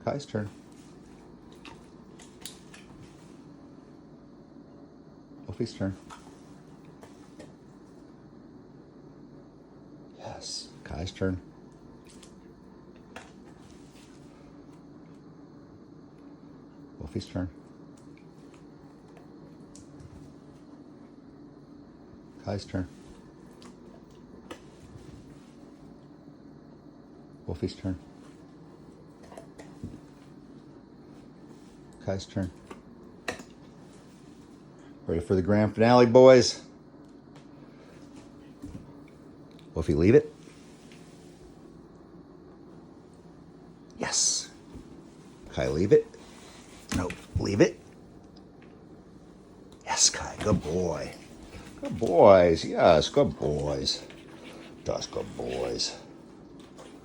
Kai's turn. Wolfie's turn. Yes. Kai's turn. Wolfie's turn. Kai's turn. Wolfie's turn. Kai's turn. Ready for the grand finale, boys? Wolfie, leave it. Yes. Kai, leave it. No, leave it. Yes, Kai, good boy. Good boys, yes, good boys. Just good boys.